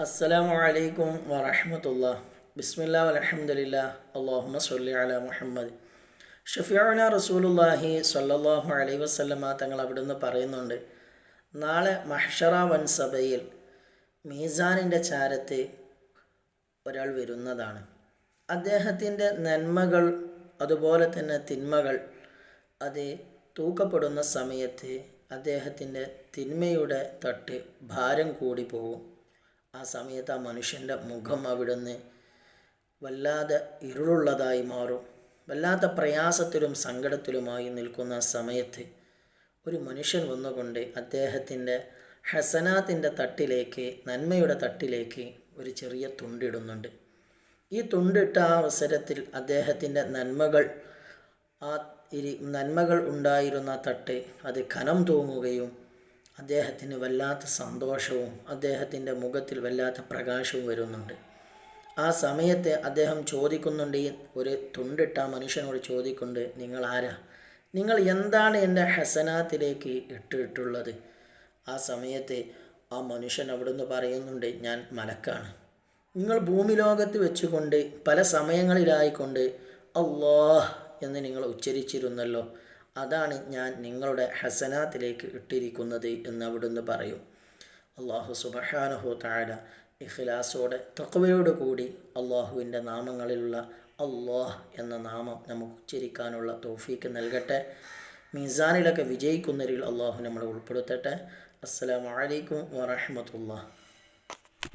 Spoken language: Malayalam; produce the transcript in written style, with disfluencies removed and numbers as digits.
അസ്സലാമു അലൈക്കും വറഹ്മത്തുള്ളാഹി. ബിസ്മില്ലാഹി വൽഹംദുലില്ലാഹി അല്ലാഹുമ്മ സ്വല്ലി അലാ മുഹമ്മദ്. ഷഫീഉനാ റസൂലുള്ളാഹി സ്വല്ലല്ലാഹു അലൈഹി വസല്ലമ തങ്ങൾ അവിടുന്ന് പറയുന്നുണ്ട്, നാളെ മഹ്ശറ വൻസഭയിൽ മീസാനിൻ്റെ ചാരത്ത് ഒരാൾ വരുന്നതാണ്. അദ്ദേഹത്തിൻ്റെ നന്മകൾ അതുപോലെ തന്നെ തിന്മകൾ അത് തൂക്കപ്പെടുന്ന സമയത്ത് അദ്ദേഹത്തിൻ്റെ തിന്മയുടെ തട്ട് ഭാരം കൂടി പോകും. ആ സമയത്ത് ആ മനുഷ്യൻ്റെ മുഖം അവിടുന്ന് വല്ലാതെ ഇരുളുള്ളതായി മാറും. വല്ലാത്ത പ്രയാസത്തിലും സങ്കടത്തിലുമായി നിൽക്കുന്ന സമയത്ത് ഒരു മനുഷ്യൻ വന്നുകൊണ്ട് അദ്ദേഹത്തിൻ്റെ ഹസനാത്തിൻ്റെ തട്ടിലേക്ക്, നന്മയുടെ തട്ടിലേക്ക് ഒരു ചെറിയ തുണ്ടിടുന്നുണ്ട്. ഈ തുണ്ടിട്ട ആ അവസരത്തിൽ അദ്ദേഹത്തിൻ്റെ നന്മകൾ ഉണ്ടായിരുന്ന തട്ട് അത് കനം തൂങ്ങുകയും അദ്ദേഹത്തിന് വല്ലാത്ത സന്തോഷവും അദ്ദേഹത്തിൻ്റെ മുഖത്തിൽ വല്ലാത്ത പ്രകാശവും വരുന്നുണ്ട്. ആ സമയത്ത് അദ്ദേഹം ചോദിക്കുന്നുണ്ട്, ഈ ഒരു തുണ്ടിട്ട മനുഷ്യനോട് ചോദിക്കുന്നുണ്ട്, നിങ്ങൾ ആരാ? നിങ്ങൾ എന്താണ് എൻ്റെ ഹസനാത്തിലേക്ക് ഇട്ടിട്ടുള്ളത്? ആ സമയത്ത് ആ മനുഷ്യൻ അവിടുന്ന് പറയുന്നുണ്ട്, ഞാൻ മലക്കാണ്. നിങ്ങൾ ഭൂമി ലോകത്ത് വെച്ചുകൊണ്ട് പല സമയങ്ങളിലായിക്കൊണ്ട് അല്ലാഹ് എന്ന് നിങ്ങൾ ഉച്ചരിച്ചിരുന്നല്ലോ, അതാണ് ഞാൻ നിങ്ങളുടെ ഹസനാത്തിലേക്ക് ഇട്ടിരിക്കുന്നത് എന്ന് അവിടുന്ന് പറയും. അള്ളാഹു സുബ്ഹാനഹു തആല ഇഖ്ലാസോടെ തഖ്വയോട് കൂടി അള്ളാഹുവിൻ്റെ നാമങ്ങളിലുള്ള അല്ലാഹ് എന്ന നാമം നമുക്ക് ഉച്ചരിക്കാനുള്ള തൗഫീക്ക് നൽകട്ടെ. മീസാനിലൊക്കെ വിജയിക്കുന്നവരിൽ അള്ളാഹു നമ്മളെ ഉൾപ്പെടുത്തട്ടെ. അസ്സലാമു അലൈക്കും വറഹ്മത്തുള്ളാഹി.